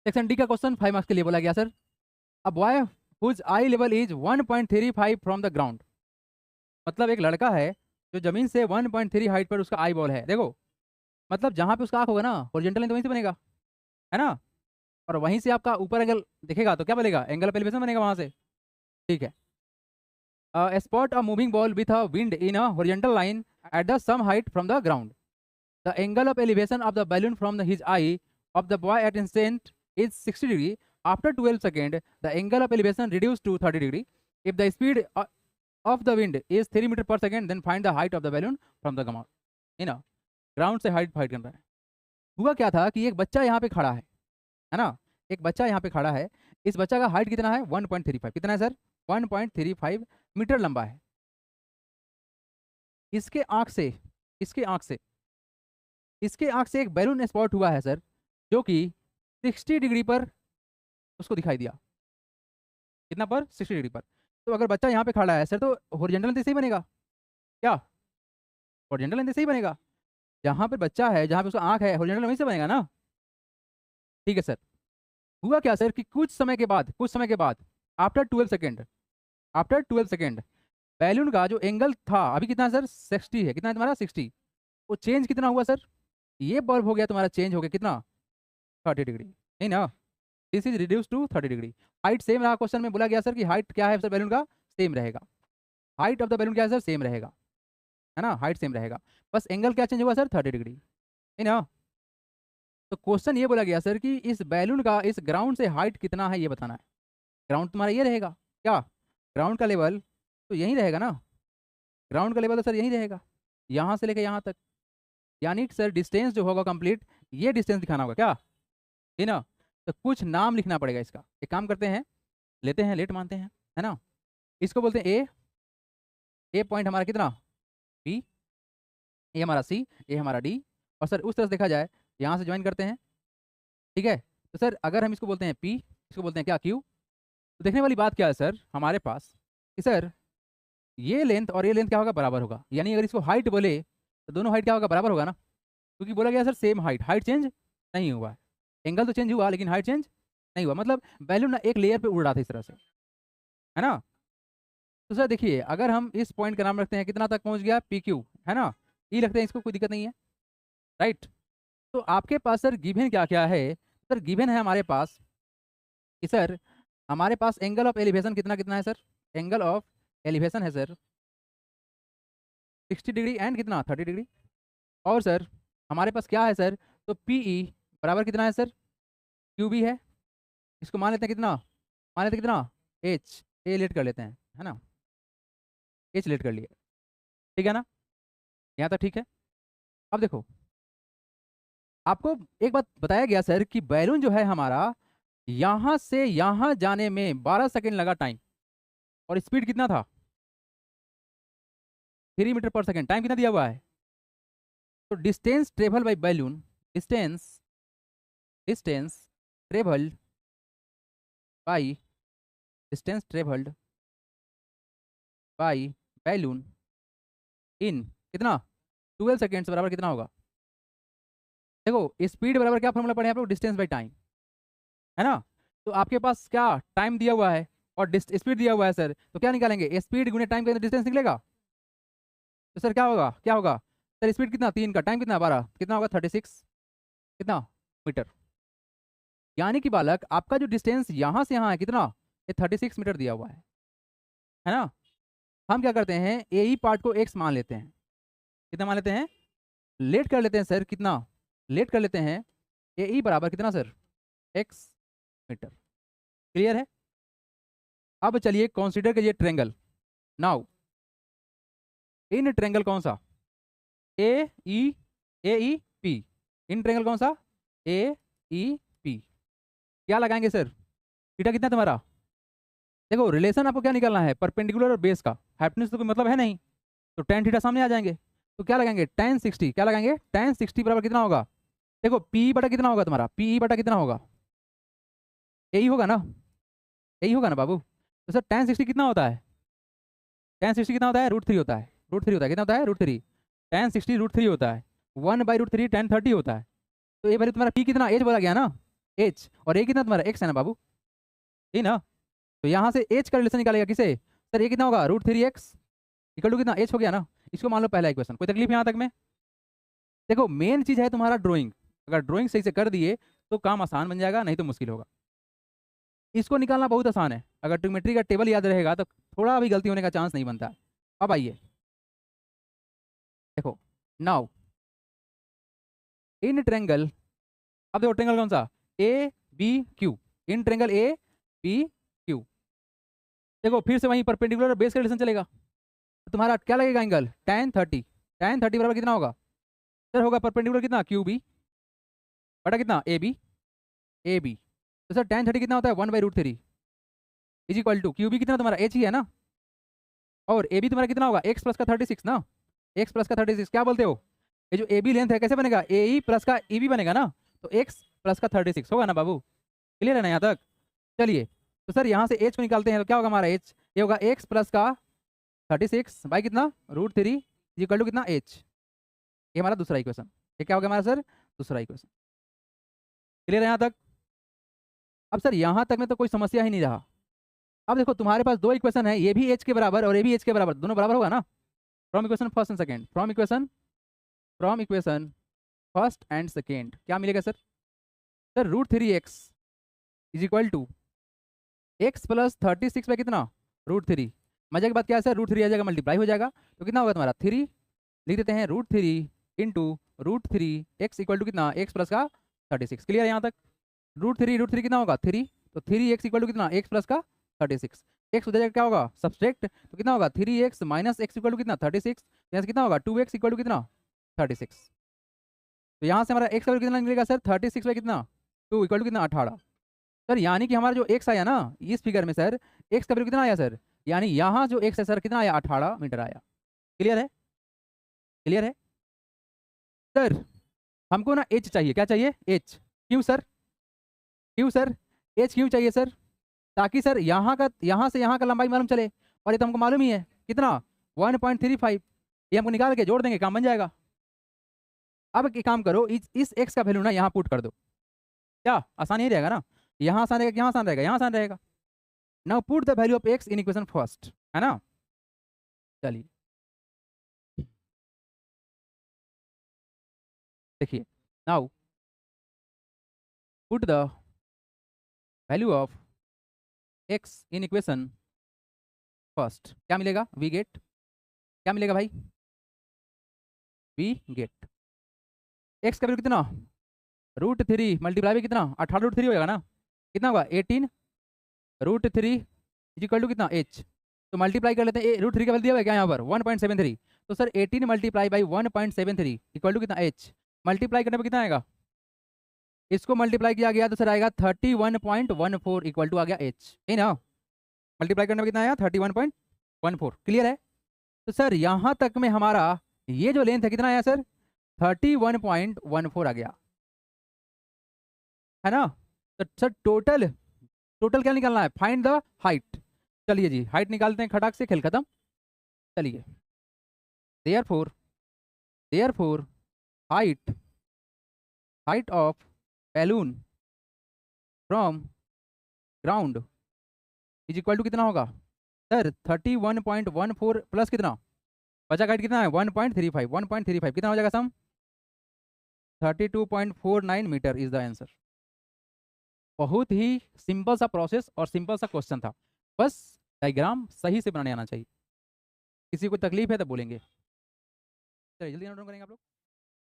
Section D का question 5 marks के लिए बोला गया sir. A boy whose eye level is 1.35 from the ground. मतलब एक लड़का है जो जमीन से 1.3 हाइट पर उसका आई बॉल है। देखो मतलब जहाँ पे उसका आँख होगा ना, हॉरिजॉन्टल लाइन तो वहीं से बनेगा, है ना। और वहीं से आपका ऊपर एंगल दिखेगा तो क्या बनेगा, एंगल ऑफ एलिवेशन बनेगा वहां से। ठीक है। Spot a moving ball with a wind in a horizontal line at the same height from the ground. The angle of elevation of the balloon from his eye of the boy at instant is 60 degree. After 12 seconds, the angle of elevation reduced to 30 degree. If the speed of the wind is 3 metre पर second, then find the height of the balloon from the ground. है ना, ground से height fight कर रहा है। हुआ क्या था कि एक बच्चा यहाँ पे खड़ा है ना, एक बच्चा यहाँ पे खड़ा है। इस बच्चा का हाइट कितना है, 1.35। कितना है सर, 1.35 मीटर लंबा है। इसके आंख से इसके आंख से इसके आंख से एक बैलून स्पॉट हुआ है सर, जो कि 60 डिग्री पर उसको दिखाई दिया। कितना पर, 60 डिग्री पर। तो अगर बच्चा यहाँ पे खड़ा है सर तो हॉरिजॉन्टल लाइन सही बनेगा क्या, हॉरिजॉन्टल लाइन सही बनेगा। जहाँ पे बच्चा है, जहाँ पे उसका आंख है, हॉरिजॉन्टल वहीं से बनेगा ना। ठीक है सर। हुआ क्या सर कि कुछ समय के बाद आफ्टर 12 सेकेंड बैलून का जो एंगल था अभी कितना है सर, 60 है। कितना है तुम्हारा, 60। वो चेंज कितना हुआ सर, ये बल्ब हो गया तुम्हारा चेंज हो गया कितना, 30 डिग्री, नहीं ना। This is reduce to 30 degree. Height same रहा, क्वेश्चन में बोला गया सर कि हाइट क्या है सर बैलून का, सेम रहेगा। हाइट ऑफ द बैलून क्या है सर, सेम रहेगा, है ना, हाइट सेम रहेगा। बस एंगल क्या चेंज हुआ सर, 30 डिग्री, है ना। तो क्वेश्चन ये बोला गया सर कि इस बैलून का इस ग्राउंड से हाइट कितना है ये बताना है। ग्राउंड तुम्हारा ये रहेगा क्या, ग्राउंड का लेवल तो यही रहेगा ना, ग्राउंड का लेवल तो सर यही रहेगा, यहाँ से लेकर यहाँ तक। यानी कि सर डिस्टेंस जो होगा कंप्लीट, ये डिस्टेंस दिखाना होगा क्या, है ना। तो कुछ नाम लिखना पड़ेगा इसका। एक काम करते हैं, लेते हैं लेट मानते हैं, है ना। इसको बोलते हैं ए पॉइंट हमारा कितना, बी, ये हमारा सी, ये हमारा डी। और सर उस तरह से देखा जाए, यहाँ से ज्वाइन करते हैं। ठीक है। तो सर अगर हम इसको बोलते हैं पी, इसको बोलते हैं क्या, क्यू। तो देखने वाली बात क्या है सर हमारे पास कि सर ये लेंथ और ये लेंथ क्या होगा, बराबर होगा। यानी अगर इसको हाइट बोले तो दोनों हाइट क्या होगा, बराबर होगा ना। क्योंकि बोला गया sir same height, height change नहीं हुआ है। एंगल तो चेंज हुआ लेकिन हाइट चेंज नहीं हुआ। मतलब बैलून ना एक लेयर पे उड़ रहा था इस तरह से, है ना। तो सर देखिए अगर हम इस पॉइंट का नाम रखते हैं, कितना तक पहुंच गया, पी क्यू, है ना। ई रखते हैं इसको, कोई दिक्कत नहीं है, राइट। तो आपके पास सर गिवन क्या क्या है, सर गिवन है हमारे पास कि सर हमारे पास एंगल ऑफ एलिवेशन कितना कितना है सर, एंगल ऑफ एलिवेशन है सर 60 डिग्री एंड कितना 30 डिग्री। और सर हमारे पास क्या है सर, तो पी ई बराबर कितना है सर, क्यू बी है। इसको मान लेते हैं कितना, मान लेते हैं कितना, एच, ए लेट कर लेते हैं, है ना, एच लेट कर लिए। ठीक है ना, यहाँ तक ठीक है। अब देखो आपको एक बात बताया गया सर कि बैलून जो है हमारा यहाँ से यहाँ जाने में 12 सेकंड लगा टाइम, और स्पीड कितना था, 3 मीटर पर सेकंड। टाइम कितना दिया हुआ है। तो distance travel by balloon, distance distance travelled by distance travelled by balloon in कितना 12 सेकेंड्स बराबर कितना होगा। देखो स्पीड बराबर क्या फॉर्मूला पढ़े आप लोग, डिस्टेंस बाई टाइम, है ना। तो आपके पास क्या टाइम दिया हुआ है और स्पीड दिया हुआ है सर, तो क्या निकालेंगे, स्पीड गुने टाइम के अंदर डिस्टेंस निकलेगा। तो सर क्या होगा, क्या होगा सर, स्पीड कितना 3 का, टाइम कितना 12, कितना होगा 36 कितना मीटर। यानी कि बालक आपका जो डिस्टेंस यहाँ से यहाँ है कितना, ये 36 मीटर दिया हुआ है ना। हम क्या करते हैं, ए ही पार्ट को एक्स मान लेते हैं। कितना मान लेते हैं, लेट कर लेते हैं सर, कितना लेट कर लेते हैं, ए ई बराबर कितना सर, एक्स मीटर। क्लियर है। अब चलिए कंसीडर करिए ट्रेंगल। नाउ इन ट्रेंगल कौन सा, ए ई, ए ई पी। इन ट्रेंगल कौन सा, ए ई पी। क्या लगाएंगे सर, थीटा कितना है तुम्हारा। देखो रिलेशन आपको क्या निकालना है, परपेंडिकुलर और बेस का। हाइपोटेन्यूज तो कोई मतलब है नहीं, तो tan थीटा सामने आ जाएंगे। तो क्या लगाएंगे, tan 60। क्या लगाएंगे, tan 60 बराबर कितना होगा, देखो पी बटा कितना होगा तुम्हारा, पी बटा कितना होगा, यही होगा ना, यही होगा ना बाबू। तो सर tan 60 कितना होता है, tan 60 कितना होता है, √3 होता है, √3 होता है। कितना होता है, √3। tan 60 √3 होता है, 1/√3 tan 30 होता है। तो ये वैल्यू तुम्हारा पी कितना, एच बोला गया ना, एच, और ए कितना तुम्हारा एक्स है ना बाबू, ठीक ना। तो यहाँ से एच का रिलेशन निकालेगा किसे सर, ये कितना होगा √3x इक्वल टू कितना एच हो गया ना। इसको मान लो पहला इक्वेशन, कोई तकलीफ यहाँ तक में। देखो मेन चीज है तुम्हारा ड्राइंग, अगर ड्राइंग सही से कर दिए तो काम आसान बन जाएगा, नहीं तो मुश्किल होगा। इसको निकालना बहुत आसान है, अगर ट्रिग्नोमेट्री का टेबल याद रहेगा तो थोड़ा भी गलती होने का चांस नहीं बनता। अब आइए देखो, नाउ इन ट्रेंगल, अब देखो ट्रेंगल कौन सा, A B Q, in triangle A B Q. देखो फिर से वहीं परपेंडिकुलर बेस का रिलेशन चलेगा, तो तुम्हारा क्या लगेगा एंगल tan 30, tan 30 बराबर कितना होगा सर, होगा परपेंडिकुलर कितना क्यू बी बटा कितना ए बी। तो सर tan 30 कितना होता है 1/√3 is equal to Q B कितना तुम्हारा एच ही है ना, और ए बी तुम्हारा कितना होगा x प्लस का 36 ना, x प्लस का 36 क्या बोलते हो, ये जो ए बी लेंथ है कैसे बनेगा ए ई प्लस का ई बी बनेगा ना, तो x प्लस का 36 होगा ना बाबू, क्लियर है ना यहाँ तक। चलिए तो सर यहाँ से h को निकालते हैं, तो क्या होगा हमारा h, ये होगा x प्लस का 36 बाई कितना √3 इज इक्वल टू कितना h, ये हमारा दूसरा इक्वेशन, ये क्या होगा हमारा सर दूसरा इक्वेशन, क्लियर है यहाँ तक। अब सर यहाँ तक में तो कोई समस्या ही नहीं रहा। अब देखो तुम्हारे पास दो इक्वेशन है, ये भी h के बराबर और ये भी h के बराबर, दोनों बराबर होगा ना, from equation first and second, from equation first and second क्या मिलेगा sir, sir √3x is equal to x plus 36 by कितना √3। मजे की बात क्या है सर, √3 आ जाएगा मल्टीप्लाई हो जाएगा, तो कितना होगा तुम्हारा 3, लिख देते हैं √3 इंटू √3 x इक्वल टू कितना x प्लस का 36, क्लियर है यहाँ तक। √3 कितना होगा 3, तो 3x इक्वल टू कितना x प्लस का 36, x उधर क्या होगा सब्सट्रैक्ट, तो कितना होगा 3x minus x equal to कितना 36, यहाँ से कितना होगा 2x इक्वल टू कितना 36। तो यहाँ से हमारा x का वैल्यू कितना मिलेगा सर 36 बाई कितना 2 इक्वल टू कितना 18। सर यानी कि हमारा जो x आया ना इस फिगर में सर, x का वैल्यू कितना आया सर, यानी यहाँ जो x है सर कितना आया 18 मीटर आया, क्लियर है, क्लियर है। सर हमको ना h चाहिए, क्या चाहिए h, क्यों सर, क्यों सर h क्यों चाहिए सर, ताकि सर यहाँ से यहाँ का लंबाई मालूम चले, और ये तो हमको मालूम ही है कितना 1.35, ये हमको निकाल के जोड़ देंगे काम बन जाएगा। अब एक काम करो, इस x का वैल्यू ना यहाँ पुट कर दो, क्या आसान ही रहेगा ना, यहाँ आसान रहेगा, यहाँ आसान रहेगा, यहाँ आसान रहेगा। Now put the value of x in equation first, है ना। चलिए देखिए, now put the value of x in equation first, क्या मिलेगा वी गेट, क्या मिलेगा भाई वी गेट x का वैल्यू कितना √3 मल्टीप्लाई में कितना 18 √3 हो जाएगा ना, कितना होगा 18 √3 इज इक्वल टू कितना h, तो मल्टीप्लाई कर लेते हैं, √3 का वैल्यू दिया हुआ है क्या यहाँ पर 1.73, तो sir 18 multiply by 1.73 equal to कितना h, मल्टीप्लाई करने पर कितना आएगा, इसको मल्टीप्लाई किया गया तो सर आएगा 31.14 इक्वल टू आ गया h, है ना, मल्टीप्लाई करने पर कितना आया 31.14, क्लियर है। तो सर यहाँ तक में हमारा ये जो लेंथ है कितना आया सर 31.14 आ गया, है ना। तो सर टोटल क्या निकालना है, फाइंड द हाइट। चलिए जी हाइट निकालते हैं, खटाक से खेल खत्म। चलिए therefore height of balloon from ground is equal to कितना होगा सर 31.14 प्लस कितना बचा, हाइट कितना है 1.35 कितना हो जाएगा सम 32.49 मीटर इज द आंसर। बहुत ही सिंपल सा प्रोसेस और सिंपल सा क्वेश्चन था, बस डायग्राम सही से बनाने आना चाहिए। किसी को तकलीफ है तो बोलेंगे। चलिए जल्दी नोट डाउन करेंगे आप लोग।